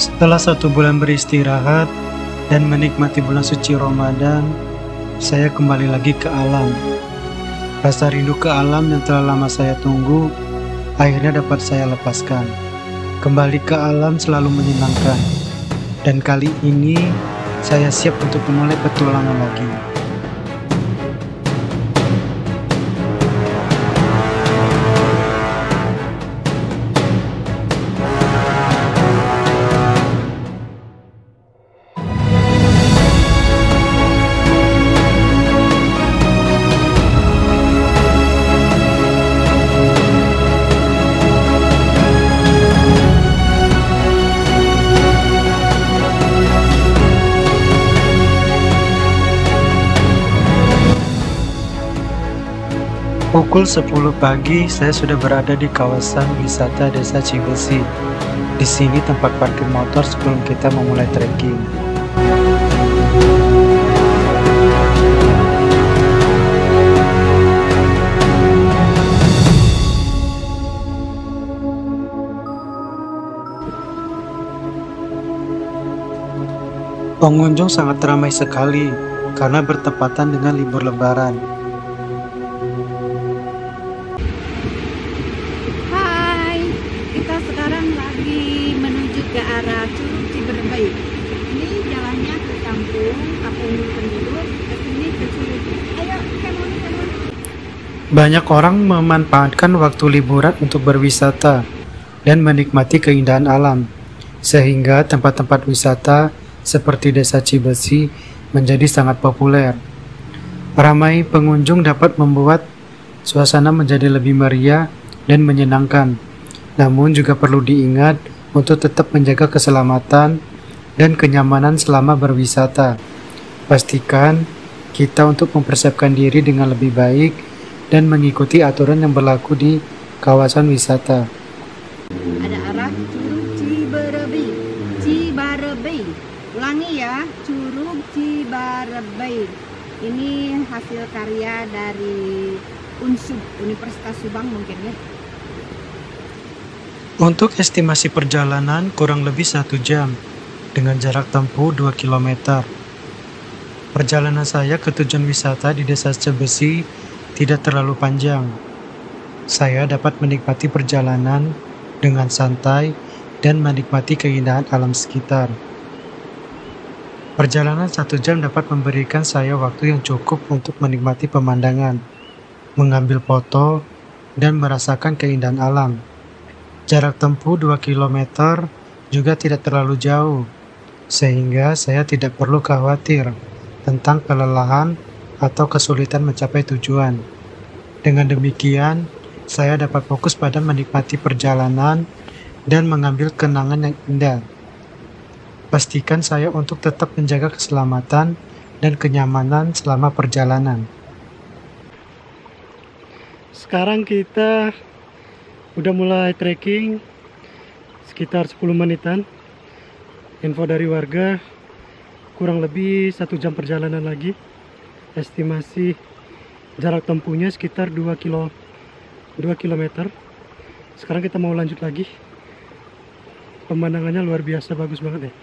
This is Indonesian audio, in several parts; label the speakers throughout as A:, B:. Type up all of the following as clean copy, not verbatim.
A: Setelah 1 bulan beristirahat dan menikmati bulan suci Ramadan, saya kembali lagi ke alam. Rasa rindu ke alam yang telah lama saya tunggu, akhirnya dapat saya lepaskan. Kembali ke alam selalu menyenangkan, dan kali ini saya siap untuk memulai petualangan lagi. Pukul 10 pagi, saya sudah berada di kawasan wisata Desa Cibesi. Di sini tempat parkir motor sebelum kita memulai trekking. Pengunjung sangat ramai sekali karena bertepatan dengan libur Lebaran.
B: Kita sekarang lagi menuju ke arah Curug Ciberembay. Ini jalannya ke kampung penduduk, ke sini ke Curug. Ayo, kemon.
A: Banyak orang memanfaatkan waktu liburan untuk berwisata dan menikmati keindahan alam, sehingga tempat-tempat wisata seperti Desa Cibesi menjadi sangat populer. Ramai pengunjung dapat membuat suasana menjadi lebih meriah dan menyenangkan. Namun juga perlu diingat untuk tetap menjaga keselamatan dan kenyamanan selama berwisata. Pastikan kita untuk mempersiapkan diri dengan lebih baik dan mengikuti aturan yang berlaku di kawasan wisata.
B: Ada arah Curug Cibarebay. Ulangi ya, Curug Cibarebay. Ini hasil karya dari UNSUB, Universitas Subang mungkin ya.
A: Untuk estimasi perjalanan kurang lebih 1 jam dengan jarak tempuh 2 km. Perjalanan saya ke tujuan wisata di Desa Cibesi tidak terlalu panjang. Saya dapat menikmati perjalanan dengan santai dan menikmati keindahan alam sekitar. Perjalanan 1 jam dapat memberikan saya waktu yang cukup untuk menikmati pemandangan, mengambil foto, dan merasakan keindahan alam. Jarak tempuh 2 km juga tidak terlalu jauh, sehingga saya tidak perlu khawatir tentang kelelahan atau kesulitan mencapai tujuan. Dengan demikian, saya dapat fokus pada menikmati perjalanan dan mengambil kenangan yang indah. Pastikan saya untuk tetap menjaga keselamatan dan kenyamanan selama perjalanan. Sekarang kita udah mulai trekking sekitar 10 menitan. Info dari warga kurang lebih 1 jam perjalanan lagi. Estimasi jarak tempuhnya sekitar 2 km. Sekarang kita mau lanjut lagi. Pemandangannya luar biasa bagus banget ya.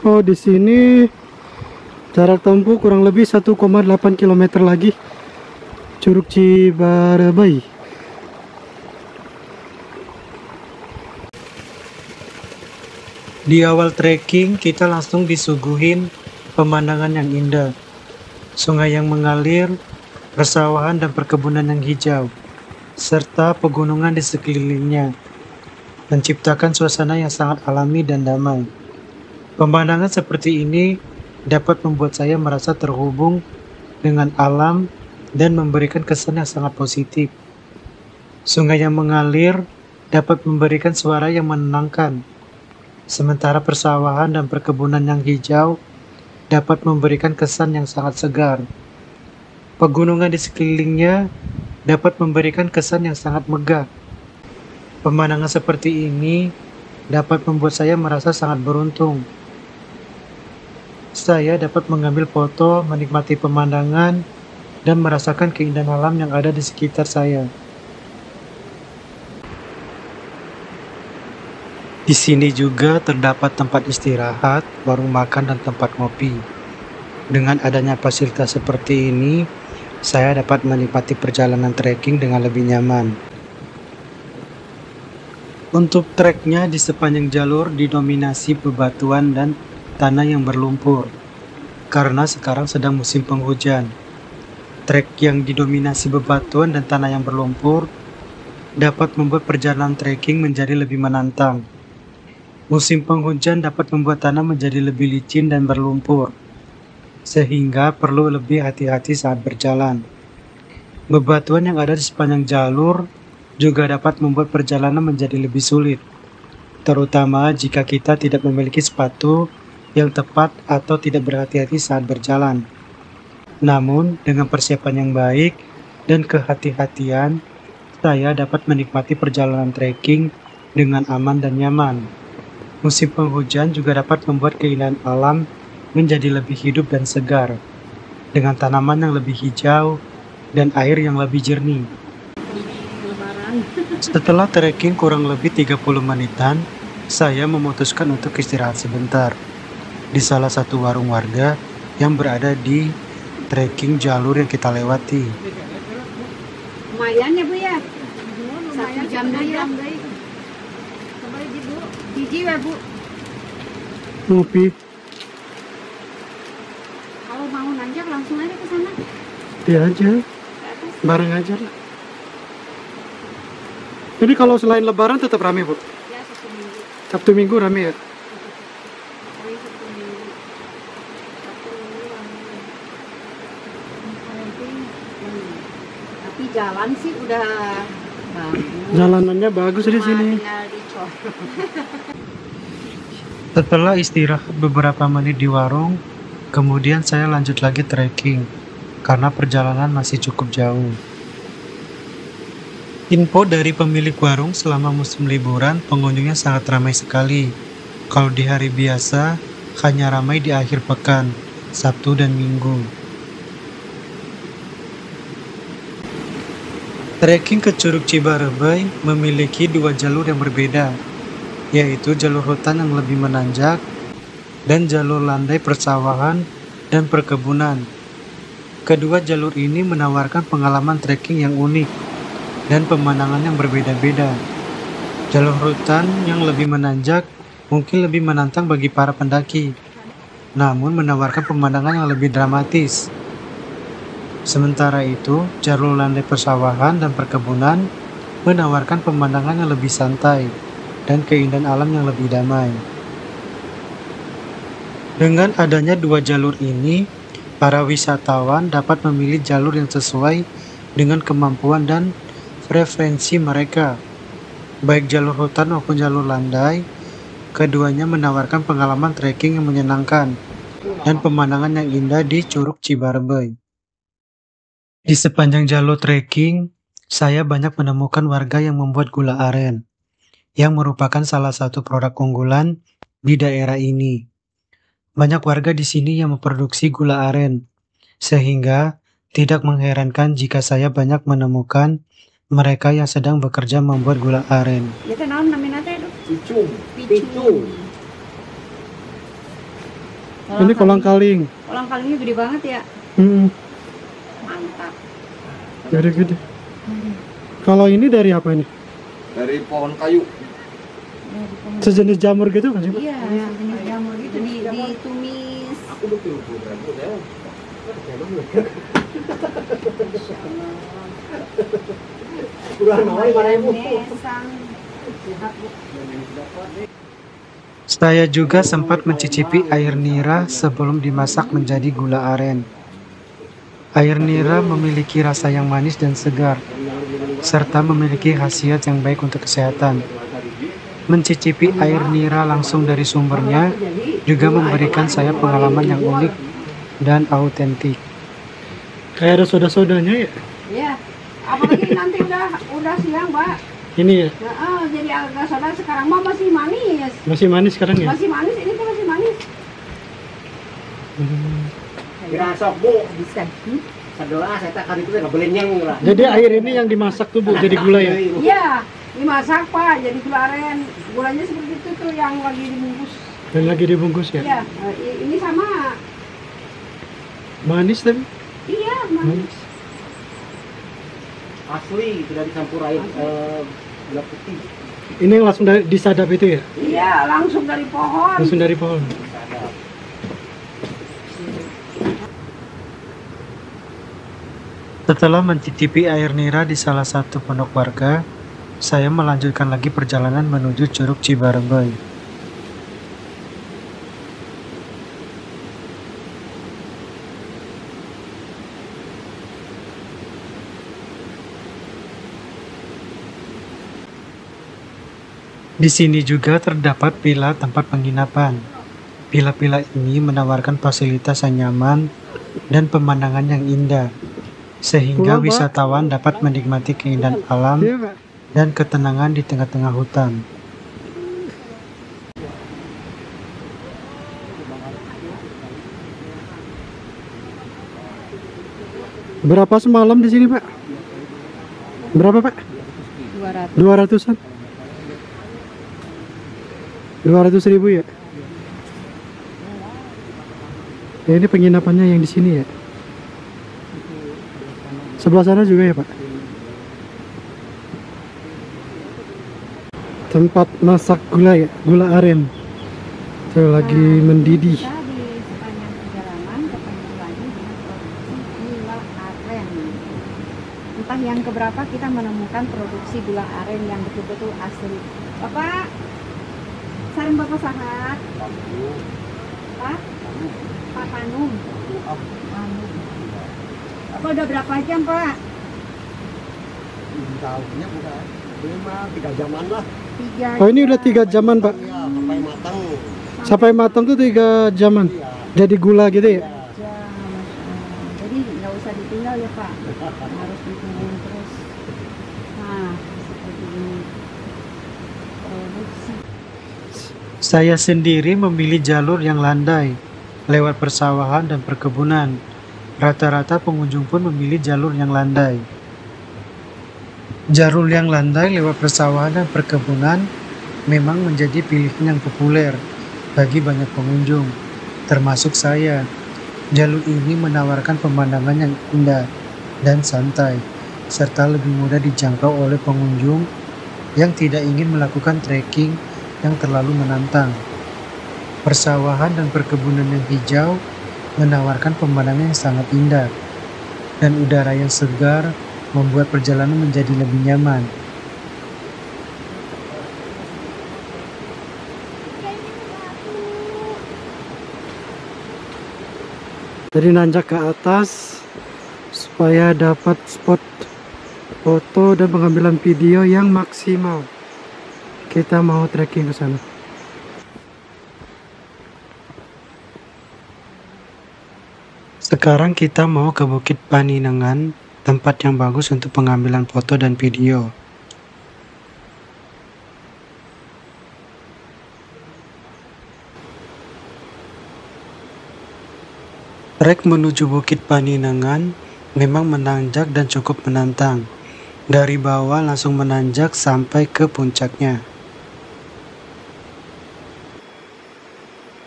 A: Oh, di sini jarak tempuh kurang lebih 1,8 km lagi. Curug Cibarebay. Di awal trekking, kita langsung disuguhin pemandangan yang indah. Sungai yang mengalir, persawahan dan perkebunan yang hijau, serta pegunungan di sekelilingnya, menciptakan suasana yang sangat alami dan damai. Pemandangan seperti ini dapat membuat saya merasa terhubung dengan alam dan memberikan kesan yang sangat positif. Sungai yang mengalir dapat memberikan suara yang menenangkan, sementara persawahan dan perkebunan yang hijau dapat memberikan kesan yang sangat segar. Pegunungan di sekelilingnya dapat memberikan kesan yang sangat megah. Pemandangan seperti ini dapat membuat saya merasa sangat beruntung. Saya dapat mengambil foto, menikmati pemandangan, dan merasakan keindahan alam yang ada di sekitar saya. Di sini juga terdapat tempat istirahat, warung makan, dan tempat ngopi. Dengan adanya fasilitas seperti ini, saya dapat menikmati perjalanan trekking dengan lebih nyaman. Untuk treknya di sepanjang jalur didominasi bebatuan dan tanah yang berlumpur, karena sekarang sedang musim penghujan. Trek yang didominasi bebatuan dan tanah yang berlumpur dapat membuat perjalanan trekking menjadi lebih menantang. Musim penghujan dapat membuat tanah menjadi lebih licin dan berlumpur, sehingga perlu lebih hati-hati saat berjalan. Bebatuan yang ada di sepanjang jalur juga dapat membuat perjalanan menjadi lebih sulit, terutama jika kita tidak memiliki sepatu yang tepat atau tidak berhati-hati saat berjalan. Namun, dengan persiapan yang baik dan kehati-hatian, saya dapat menikmati perjalanan trekking dengan aman dan nyaman. Musim penghujan juga dapat membuat keindahan alam menjadi lebih hidup dan segar, dengan tanaman yang lebih hijau dan air yang lebih jernih. Setelah trekking kurang lebih 30 menitan, saya memutuskan untuk istirahat sebentar di salah satu warung warga yang berada di trekking jalur yang kita lewati.
B: Lumayan ya Bu ya? 1 jam deh ya? Gigi ya Bu?
A: Ngopi.
B: Kalau mau nanjak langsung aja ke sana.
A: Iya aja, bareng aja lah. Jadi kalau selain lebaran tetap rame Bu?
B: Ya, Sabtu Minggu.
A: Sabtu Minggu rame ya?
B: Hari Sabtu Minggu. Sabtu Minggu rame. Tapi jalan sih udah bagus.
A: Jalanannya bagus di sini.
B: Tinggal dicor.
A: Setelah istirahat beberapa menit di warung, kemudian saya lanjut lagi trekking karena perjalanan masih cukup jauh. Info dari pemilik warung, selama musim liburan pengunjungnya sangat ramai sekali. Kalau di hari biasa hanya ramai di akhir pekan, Sabtu dan Minggu. Trekking ke Curug Cibarebey memiliki 2 jalur yang berbeda, yaitu jalur hutan yang lebih menanjak dan jalur landai persawahan dan perkebunan. Kedua jalur ini menawarkan pengalaman trekking yang unik dan pemandangan yang berbeda-beda. Jalur hutan yang lebih menanjak mungkin lebih menantang bagi para pendaki, namun menawarkan pemandangan yang lebih dramatis. Sementara itu, jalur landai persawahan dan perkebunan menawarkan pemandangan yang lebih santai dan keindahan alam yang lebih damai. Dengan adanya 2 jalur ini, para wisatawan dapat memilih jalur yang sesuai dengan kemampuan dan preferensi mereka. Baik jalur hutan maupun jalur landai, keduanya menawarkan pengalaman trekking yang menyenangkan dan pemandangan yang indah di Curug Cibarebey. Di sepanjang jalur trekking, saya banyak menemukan warga yang membuat gula aren, yang merupakan salah satu produk unggulan di daerah ini. Banyak warga di sini yang memproduksi gula aren, sehingga tidak mengherankan jika saya banyak menemukan mereka yang sedang bekerja membuat gula aren.
B: Itu naon namanya teh?
C: Picung.
B: Picung.
A: Ini kolang kaling.
B: Kolang kalingnya gede banget ya. Mantap.
A: Dari gede. Kalau ini dari apa ini?
C: Dari pohon kayu.
A: Sejenis jamur gitu kan sih?
B: Iya, jenis jamur gitu ditumis.
C: Aku betul ya. Saya juga sempat mencicipi air nira sebelum dimasak menjadi gula aren. Air nira memiliki rasa yang manis dan segar, serta memiliki khasiat yang baik untuk kesehatan. Mencicipi air nira langsung dari sumbernya juga memberikan saya pengalaman yang unik dan autentik. Kayak ada soda-sodanya ya?
B: Iya. Apalagi nanti udah siang, Mbak.
A: Ini ya?
B: Nah, jadi agak soda sekarang mah masih manis.
A: Masih manis sekarang ya?
B: Masih manis, ini tuh masih manis.
C: Kira sok Bu.
B: Bisa.
C: Sadoa saya tak kali itu enggak boleh nyeng lah.
A: Jadi air ini yang dimasak tuh Bu, jadi gula ya?
B: Iya. Ini masak Pak, jadi gula aren. Gulanya seperti itu tuh yang lagi dibungkus.
C: Dan lagi dibungkus ya?
B: Iya, ini sama.
C: Manis tapi?
B: Iya, manis.
D: Asli, tidak dicampur air gula putih.
C: Ini yang langsung disadap itu ya?
B: Iya, langsung dari pohon.
C: Langsung dari pohon. Setelah mencicipi air nira di salah satu pondok warga, saya melanjutkan lagi perjalanan menuju Curug Cibarenggoy. Di sini juga terdapat villa tempat penginapan. Villa-villa ini menawarkan fasilitas yang nyaman dan pemandangan yang indah, sehingga wisatawan dapat menikmati keindahan alam dan ketenangan di tengah-tengah hutan. Berapa semalam di sini, Pak? Berapa, Pak? 200-an? 200.000 ya? Ya, ini penginapannya yang di sini ya? Sebelah sana juga ya, Pak? Tempat masak gula ya, gula aren. Tuh lagi mendidih.
B: Kita di sepanjang perjalanan ketemu lagi dengan produksi gula aren. Entah yang keberapa kita menemukan produksi gula aren yang betul-betul asli. Bapak, sareng Bapak sahat. Pak? Pak Panung. Bapak udah berapa jam, Pak?
D: Tahunya udah 3 jaman lah.
B: 3
C: Oh, ini udah 3 jaman, Pak?
D: Ya, sampai matang.
C: Sampai matang tuh 3 jaman? Jadi gula gitu ya?
B: jam. Masya Allah. Jadi nggak usah ditinggal ya Pak, harus ditungguin terus. Nah, seperti ini produksi.
C: Saya sendiri memilih jalur yang landai, lewat persawahan dan perkebunan. Rata-rata pengunjung pun memilih jalur yang landai. Jalur yang landai lewat persawahan dan perkebunan memang menjadi pilihan yang populer bagi banyak pengunjung, termasuk saya. Jalur ini menawarkan pemandangan yang indah dan santai, serta lebih mudah dijangkau oleh pengunjung yang tidak ingin melakukan trekking yang terlalu menantang. Persawahan dan perkebunan yang hijau menawarkan pemandangan yang sangat indah, dan udara yang segar membuat perjalanan menjadi lebih nyaman. Jadi nanjak ke atas supaya dapat spot foto dan pengambilan video yang maksimal. Kita mau trekking ke sana. Sekarang kita mau ke Bukit Paninengan, tempat yang bagus untuk pengambilan foto dan video. Trek menuju Bukit Paninengan memang menanjak dan cukup menantang. Dari bawah langsung menanjak sampai ke puncaknya.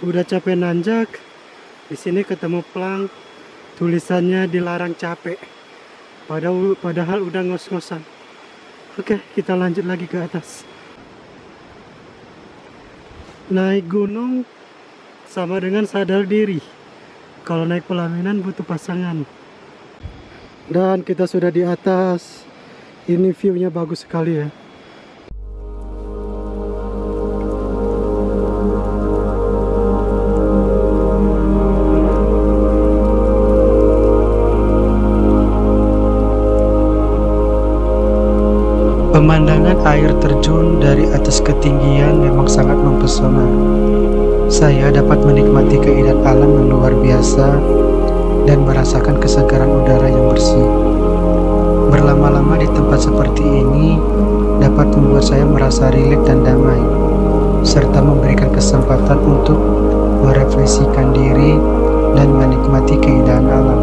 C: Udah capek nanjak, di sini ketemu plang, tulisannya dilarang capek. Padahal udah ngos-ngosan. Oke, kita lanjut lagi ke atas. Naik gunung sama dengan sadar diri. Kalau naik pelaminan butuh pasangan. Dan kita sudah di atas. Ini view-nya bagus sekali ya. Pemandangan air terjun dari atas ketinggian memang sangat mempesona. Saya dapat menikmati keindahan alam yang luar biasa dan merasakan kesegaran udara yang bersih. Berlama-lama di tempat seperti ini dapat membuat saya merasa rileks dan damai, serta memberikan kesempatan untuk merefleksikan diri dan menikmati keindahan alam.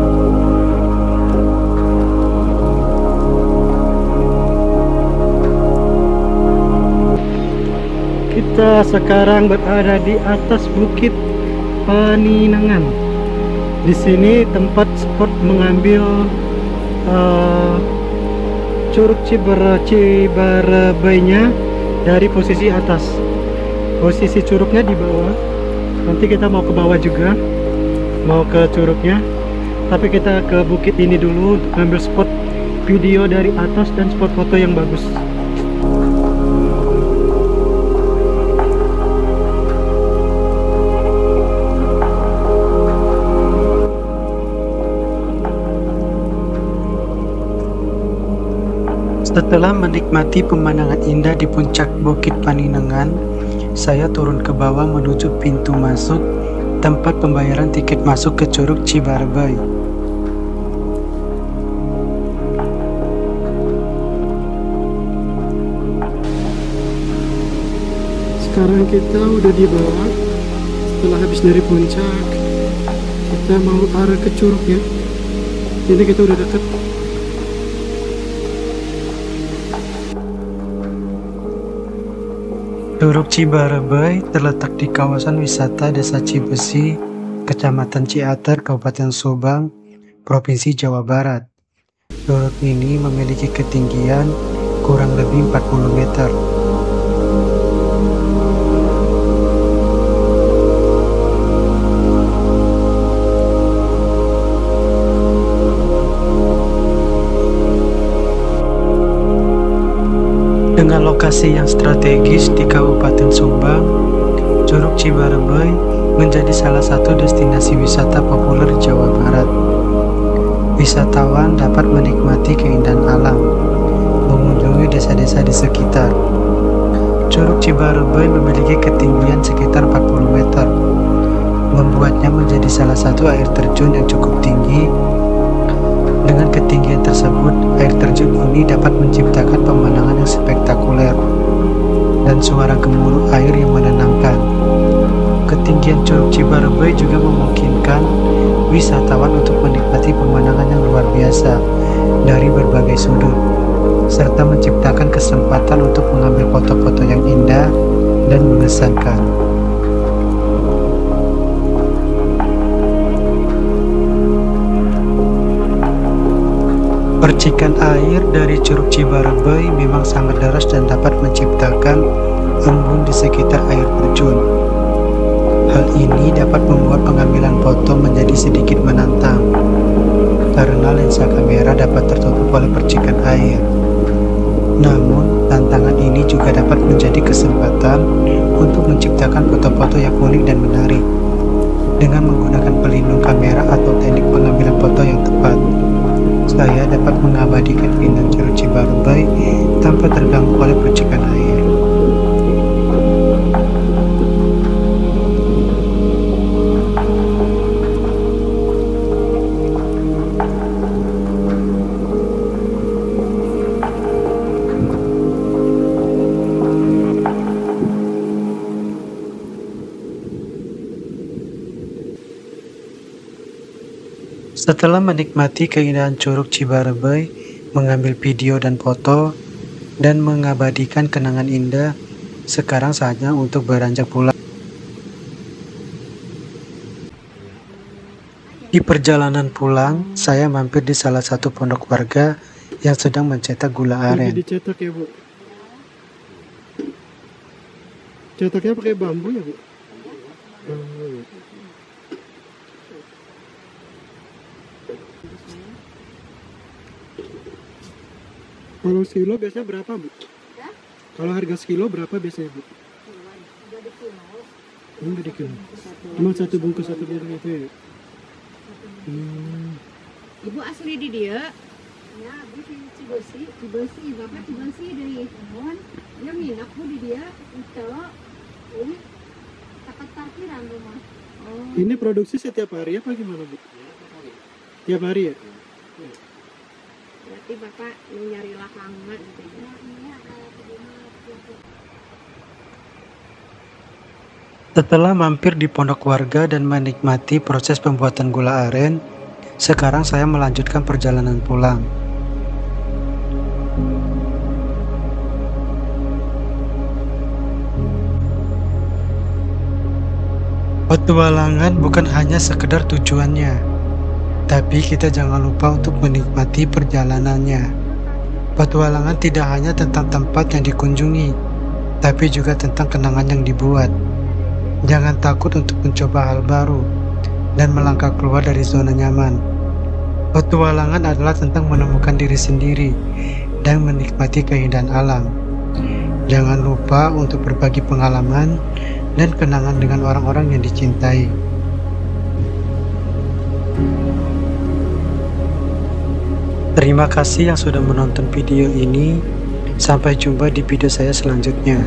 C: Kita sekarang berada di atas Bukit Paninangan. Di sini tempat spot mengambil Curug Cibarebainya dari posisi atas. Posisi curugnya di bawah. Nanti kita mau ke bawah juga, mau ke curugnya. Tapi kita ke bukit ini dulu untuk ambil spot video dari atas dan spot foto yang bagus.
A: Setelah menikmati pemandangan indah di puncak Bukit Paninangan, saya turun ke bawah menuju pintu masuk tempat pembayaran tiket masuk ke Curug Cibarebai.
C: Sekarang kita udah di bawah. Setelah habis dari puncak, kita mau arah ke curugnya. Ini kita udah deket.
A: Curug Cibarebai terletak di kawasan wisata Desa Cibesi, Kecamatan Ciater, Kabupaten Subang, Provinsi Jawa Barat. Curug ini memiliki ketinggian kurang lebih 40 meter. Dengan lokasi yang strategis di Kabupaten Subang, Curug Cibarebai menjadi salah satu destinasi wisata populer di Jawa Barat. Wisatawan dapat menikmati keindahan alam, mengunjungi desa-desa di sekitar. Curug Cibarebai memiliki ketinggian sekitar 40 meter, membuatnya menjadi salah satu air terjun yang cukup tinggi. Dengan ketinggian tersebut, air terjun ini dapat menciptakan pemandangan yang spektakuler dan suara gemuruh air yang menenangkan. Ketinggian Curug Cibarebai juga memungkinkan wisatawan untuk menikmati pemandangan yang luar biasa dari berbagai sudut, serta menciptakan kesempatan untuk mengambil foto-foto yang indah dan mengesankan. Percikan air dari Curug Cibarebai memang sangat deras dan dapat menciptakan embun di sekitar air terjun. Hal ini dapat membuat pengambilan foto menjadi sedikit menantang, karena lensa kamera dapat tertutup oleh percikan air. Namun, tantangan ini juga dapat menjadi kesempatan untuk menciptakan foto-foto yang unik dan menarik, dengan menggunakan pelindung kamera atau teknik pengambilan foto yang tepat. Saya dapat mengabadikan keindahan Curug Cibarebai tanpa terganggu oleh percikan air. Setelah menikmati keindahan Curug Cibarebai, mengambil video dan foto, dan mengabadikan kenangan indah, sekarang saatnya untuk beranjak pulang. Di perjalanan pulang, saya mampir di salah satu pondok warga yang sedang mencetak gula aren.
C: Ini dicetak ya, Bu? Cetaknya pakai bambu ya, Bu? Kalau sekilo biasanya berapa, Bu?
B: Ya?
C: Kalau harga sekilo berapa biasanya, Bu? Enggak di kilo. Cuma satu bungkus itu ya.
B: Ibu asli di dia? Ya, di Cibesi. Cibesi, Bapak Cibesi dari Ambon. Dia minat Bu di dia. Itu. Ini tempat parkiran rumah. Oh.
C: Ini produksi setiap hari apa gimana, Bu? Tiap hari ya?
B: Berarti Bapak mencari lapangan gitu ya.
A: Setelah mampir di pondok warga dan menikmati proses pembuatan gula aren, sekarang saya melanjutkan perjalanan pulang. Petualangan bukan hanya sekedar tujuannya, tapi kita jangan lupa untuk menikmati perjalanannya. Petualangan tidak hanya tentang tempat yang dikunjungi, tapi juga tentang kenangan yang dibuat. Jangan takut untuk mencoba hal baru dan melangkah keluar dari zona nyaman. Petualangan adalah tentang menemukan diri sendiri dan menikmati keindahan alam. Jangan lupa untuk berbagi pengalaman dan kenangan dengan orang-orang yang dicintai. Terima kasih yang sudah menonton video ini. Sampai jumpa di video saya selanjutnya.